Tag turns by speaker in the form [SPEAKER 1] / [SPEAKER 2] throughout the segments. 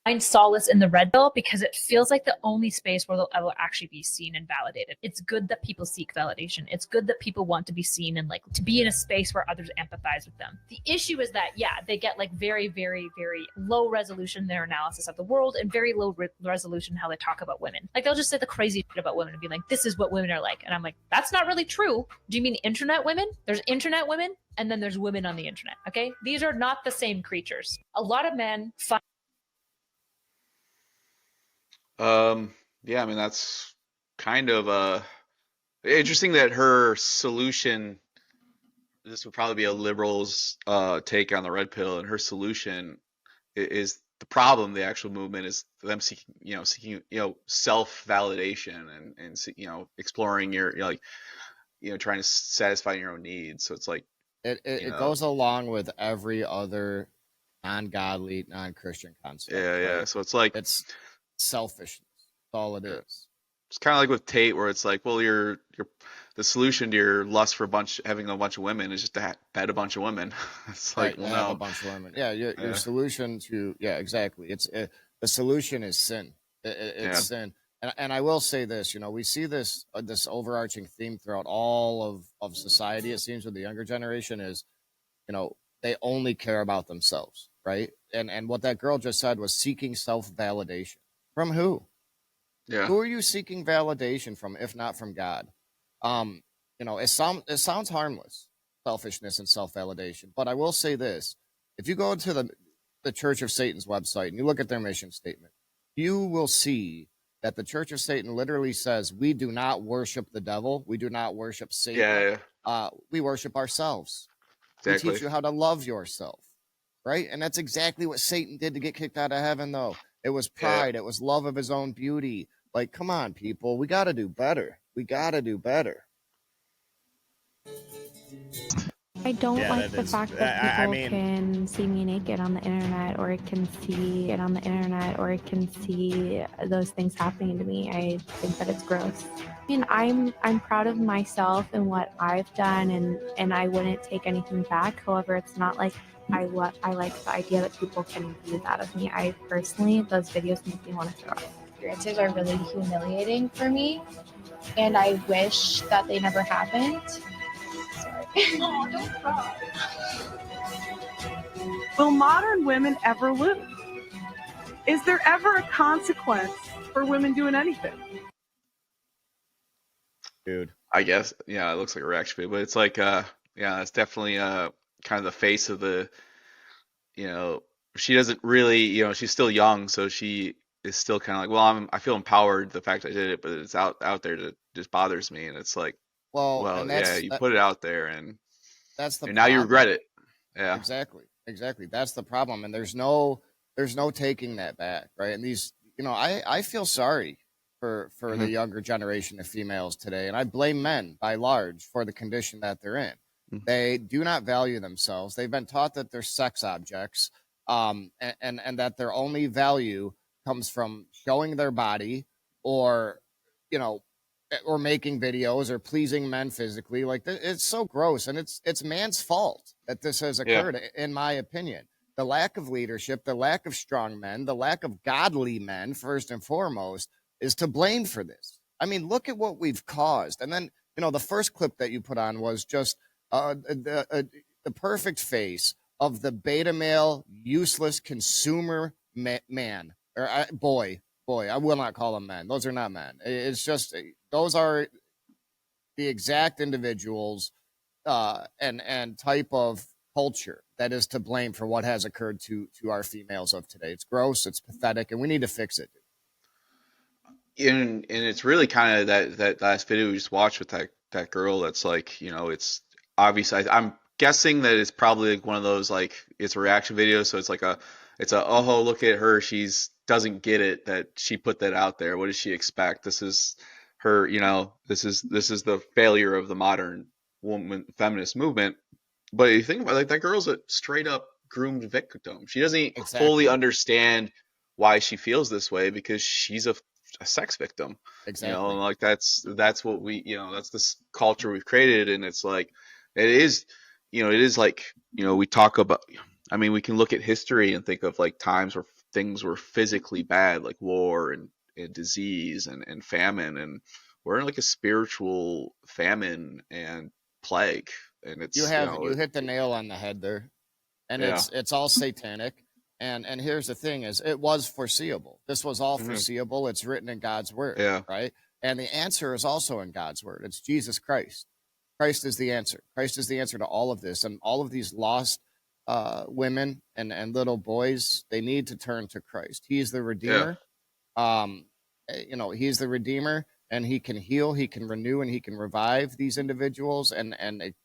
[SPEAKER 1] find solace in the red pill because it feels like the only space where they'll ever actually be seen and validated. It's good that people seek validation. It's good that people want to be seen and like to be in a space where others empathize with them. The issue is that, yeah, they get like very, very, very low resolution in their analysis of the world and very low resolution how they talk about women. Like they'll just say the crazy shit about women and be like, this is what women are like. And I'm like, that's not really true. Do you mean internet women? There's internet women and then there's women on the internet. Okay. These are not the same creatures. A lot of men find
[SPEAKER 2] Yeah, I mean that's kind of interesting that her solution, this would probably be a liberal's take on the red pill, and her solution is the problem. The actual movement is them seeking, self validation and exploring your, like, trying to satisfy your own needs. So it's like,
[SPEAKER 3] It goes along with every other non-godly, non-Christian concept,
[SPEAKER 2] yeah, yeah.
[SPEAKER 3] right?
[SPEAKER 2] So it's like,
[SPEAKER 3] It's selfishness. That's all it
[SPEAKER 2] yeah.
[SPEAKER 3] is.
[SPEAKER 2] It's kind of like with Tate, where it's like, well, you're the solution to your lust for having a bunch of women is just to bed a bunch of women. It's like,
[SPEAKER 3] Right,
[SPEAKER 2] well,
[SPEAKER 3] have a
[SPEAKER 2] no,
[SPEAKER 3] bunch of women. Yeah, your
[SPEAKER 2] yeah,
[SPEAKER 3] solution to yeah, exactly. The solution is sin. It's
[SPEAKER 2] yeah,
[SPEAKER 3] sin. And I will say this, we see this overarching theme throughout all of society. It seems with the younger generation is, they only care about themselves, right? And what that girl just said was seeking self validation from who?
[SPEAKER 2] yeah,
[SPEAKER 3] Who are you seeking validation from, if not from God? Um, it sounds harmless, selfishness and self validation. But I will say this: if you go to the Church of Satan's website and you look at their mission statement, you will see that the Church of Satan literally says, "We do not worship the devil. We do not worship
[SPEAKER 2] yeah,
[SPEAKER 3] Satan.
[SPEAKER 2] yeah,
[SPEAKER 3] We worship ourselves. We
[SPEAKER 2] exactly.
[SPEAKER 3] teach you how to love yourself." Right? And that's exactly what Satan did to get kicked out of heaven, though. It was
[SPEAKER 2] Yeah,
[SPEAKER 3] pride. It was love of his own beauty. Like, come on, people. We got to do better. We got to do better.
[SPEAKER 4] I don't
[SPEAKER 3] Yeah,
[SPEAKER 4] like
[SPEAKER 3] that
[SPEAKER 4] the
[SPEAKER 3] is.
[SPEAKER 4] fact that
[SPEAKER 3] I
[SPEAKER 4] people
[SPEAKER 3] mean,
[SPEAKER 4] can see me naked on the internet, or can see it on the internet, or can see those things happening to me. I think that it's gross. I mean, I'm proud of myself and what I've done, and I wouldn't take anything back. However, it's not like I like the idea that people can view that of me. I personally, those videos make me want to throw up.
[SPEAKER 5] Experiences are really humiliating for me, and I wish that they never happened. Sorry. Oh, don't cry.
[SPEAKER 6] Will modern women ever lose? Is there ever a consequence for women doing anything?
[SPEAKER 3] dude.
[SPEAKER 2] I guess, yeah, it looks like a reaction video, but it's like, yeah, it's definitely kind of the face of the, you know, she doesn't really, she's still young, so she is still kind of like, well, I feel empowered the fact I did it, but it's out there that just bothers me, and it's like,
[SPEAKER 3] Well, and
[SPEAKER 2] well, yeah, you put it out there, and
[SPEAKER 3] that's the
[SPEAKER 2] now you regret
[SPEAKER 3] problem.
[SPEAKER 2] it. Yeah.
[SPEAKER 3] Exactly. That's the problem, and there's no taking that back, right? And these, I feel sorry for
[SPEAKER 2] Hmm.
[SPEAKER 3] the younger generation of females today, and I blame men by large for the condition that they're in. They do not value themselves. They've been taught that they're sex objects, and that their only value comes from showing their body, or you know, or making videos or pleasing men physically. Like it's so gross, and it's man's fault that this has
[SPEAKER 2] Yeah.
[SPEAKER 3] occurred. In my opinion, the lack of leadership, the lack of strong men, the lack of godly men, first and foremost, is to blame for this. I mean, look at what we've caused. And then, the first clip that you put on was just the perfect face of the beta male, useless consumer man or boy. I will not call them men. Those are not men. It's just those are the exact individuals and type of culture that is to blame for what has occurred to our females of today. It's gross. It's pathetic, and we need to fix it.
[SPEAKER 2] And it's really kind of that last video we just watched with that girl that's like, it's obvious. I'm guessing that it's probably like one of those, like, it's a reaction video, so it's a oh, look at her, she's doesn't get it that she put that out there. What does she expect? This is her, this is the failure of the modern woman feminist movement. But you think about it, like, that girl's a straight up groomed victim. She doesn't fully
[SPEAKER 3] Exactly.
[SPEAKER 2] understand why she feels this way because she's a sex victim. And
[SPEAKER 3] Exactly.
[SPEAKER 2] like that's what that's this culture we've created, and it's like it is, it is like, we talk about. I mean, we can look at history and think of like times where things were physically bad, like war and disease and famine, and we're in like a spiritual famine and plague, and
[SPEAKER 3] You
[SPEAKER 2] it's
[SPEAKER 3] have you hit the nail on the head there, and
[SPEAKER 2] yeah.
[SPEAKER 3] it's all satanic. And here's the thing: is it was foreseeable. This was all
[SPEAKER 2] Mhm.
[SPEAKER 3] foreseeable. It's written in God's word,
[SPEAKER 2] Yeah.
[SPEAKER 3] right? And the answer is also in God's word. It's Jesus Christ. Christ is the answer. Christ is the answer to all of this, and all of these lost women and little boys. They need to turn to Christ. He's the
[SPEAKER 2] Yeah.
[SPEAKER 3] Redeemer. He's the Redeemer, and He can heal, He can renew, and He can revive these individuals, and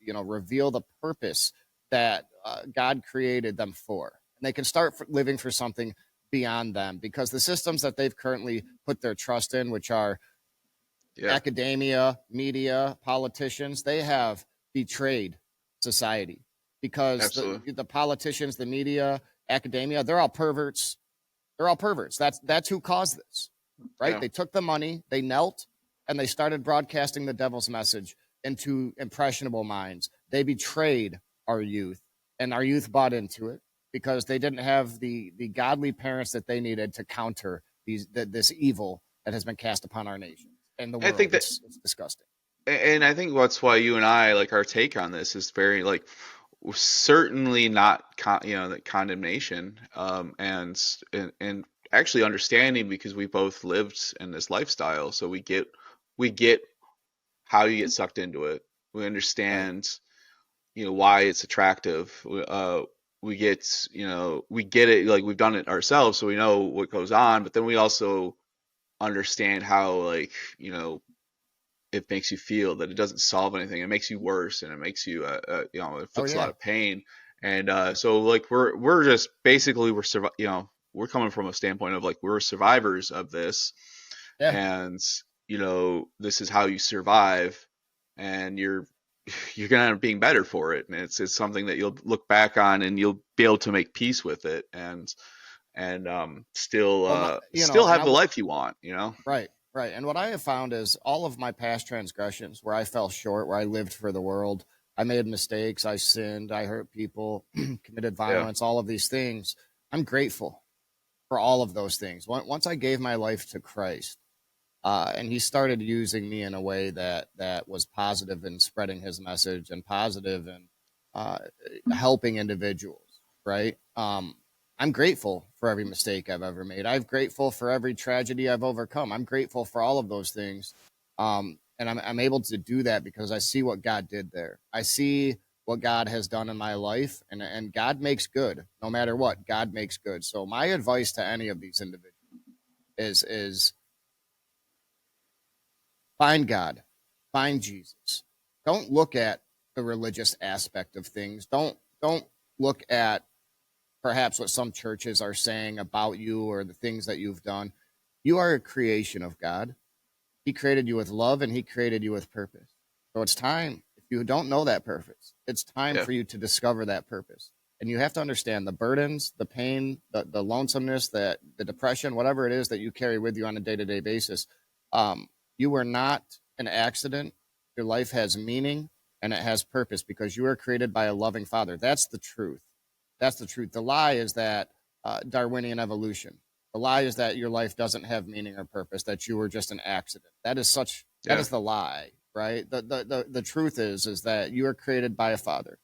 [SPEAKER 3] reveal the purpose that God created them for. And they can start living for something beyond them, because the systems that they've currently put their trust in, which are
[SPEAKER 2] Yeah.
[SPEAKER 3] academia, media, politicians, they have betrayed society, because
[SPEAKER 2] Absolutely.
[SPEAKER 3] the politicians, the media, academia, they're all perverts. They're all perverts. That's who caused this, right?
[SPEAKER 2] Yeah.
[SPEAKER 3] They took the money, they knelt, and they started broadcasting the devil's message into impressionable minds. They betrayed our youth, and our youth bought into it because they didn't have the godly parents that they needed to counter this evil that has been cast upon our nation and the
[SPEAKER 2] I
[SPEAKER 3] world.
[SPEAKER 2] think that,
[SPEAKER 3] It's disgusting.
[SPEAKER 2] and I think that's why you and I, like, our take on this is very, like, certainly not that condemnation, and actually understanding, because we both lived in this lifestyle, so we get how you get sucked into it. We
[SPEAKER 3] Right.
[SPEAKER 2] understand why it's attractive. We get it, like, we've done it ourselves, so we know what goes on, but then we also understand how, like, it makes you feel that it doesn't solve anything. It makes you worse, and it makes you, it
[SPEAKER 3] Oh
[SPEAKER 2] inflicts a lot
[SPEAKER 3] yeah.
[SPEAKER 2] of pain. And so, like, we're just basically we're coming from a standpoint of, like, we're survivors of this,
[SPEAKER 3] Yeah.
[SPEAKER 2] and this is how you survive, and you're gonna end up being better for it, and it's something that you'll look back on, and you'll be able to make peace with it, and still
[SPEAKER 3] Well,
[SPEAKER 2] still
[SPEAKER 3] and
[SPEAKER 2] have the life you want.
[SPEAKER 3] Right, right. And what I have found is all of my past transgressions, where I fell short, where I lived for the world, I made mistakes, I sinned, I hurt people, committed
[SPEAKER 2] Yeah.
[SPEAKER 3] violence, all of these things. I'm grateful for all of those things. Once I gave my life to Christ, and He started using me in a way that was positive in spreading His message and positive in helping individuals, right? I'm grateful for every mistake I've ever made. I'm grateful for every tragedy I've overcome. I'm grateful for all of those things. And I'm able to do that because I see what God did there. I see what God has done in my life, and God makes good no matter what. God makes good. So my advice to any of these individuals is find God, find Jesus. Don't look at the religious aspect of things. Don't look at perhaps what some churches are saying about you or the things that you've done. You are a creation of God. He created you with love, and He created you with purpose. So it's time, if you don't know that purpose, it's time
[SPEAKER 2] Yeah.
[SPEAKER 3] for you to discover that purpose. And you have to understand the burdens, the pain, the lonesomeness, the depression, whatever it is that you carry with you on a day-to-day basis. You are not an accident. Your life has meaning, and it has purpose because you are created by a loving Father. That's the truth. That's the truth. The lie is that Darwinian evolution. The lie is that your life doesn't have meaning or purpose, that you were just an accident. That is
[SPEAKER 2] Yeah.
[SPEAKER 3] the lie, right? The truth is that you are created by a Father,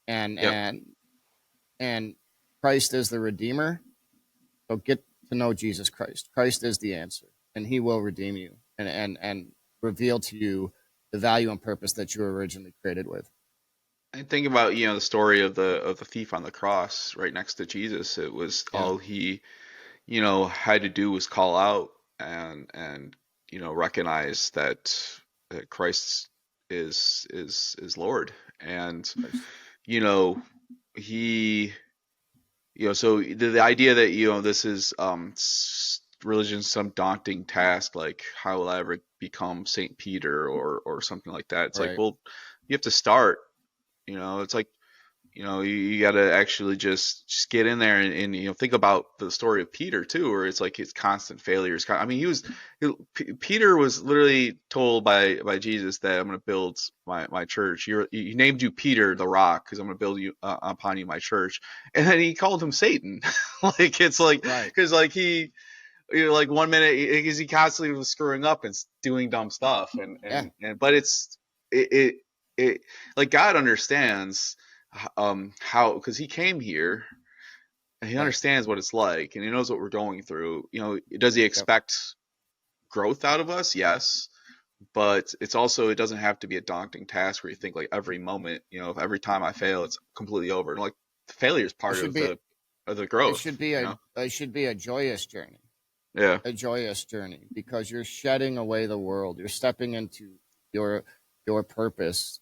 [SPEAKER 3] and
[SPEAKER 2] Yep.
[SPEAKER 3] and Christ is the Redeemer. So get to know Jesus Christ. Christ is the answer, and He will redeem you and reveal to you the value and purpose that you were originally created with.
[SPEAKER 2] And think about the story of the thief on the cross right next to Jesus. It was
[SPEAKER 3] Yeah.
[SPEAKER 2] all he had to do was call out and recognize that Christ is Lord, and
[SPEAKER 3] Christ.
[SPEAKER 2] he so the idea that this is religion, some daunting task, like how will I ever become Saint Peter or something like that. It's like,
[SPEAKER 3] Right.
[SPEAKER 2] well, you have to start. It's like you got to actually just get in there and think about the story of Peter too, where it's like his constant failures. I mean, Peter was literally told by Jesus that I'm going to build my church. He named you Peter the rock because I'm going to build you upon you my church, and then he called him Satan. Like it's like
[SPEAKER 3] Right.
[SPEAKER 2] because like like 1 minute because he constantly was screwing up and doing dumb stuff and but it like God understands how, because he came here and he understands what it's like and he knows what we're going through. Does he expect growth out of us? Yes, but it doesn't have to be a daunting task where you think like every moment, if every time I fail it's completely over. And like failure is part of the growth.
[SPEAKER 3] It should be a joyous journey.
[SPEAKER 2] Yeah.
[SPEAKER 3] A joyous journey, because you're shedding away the world. You're stepping into your purpose.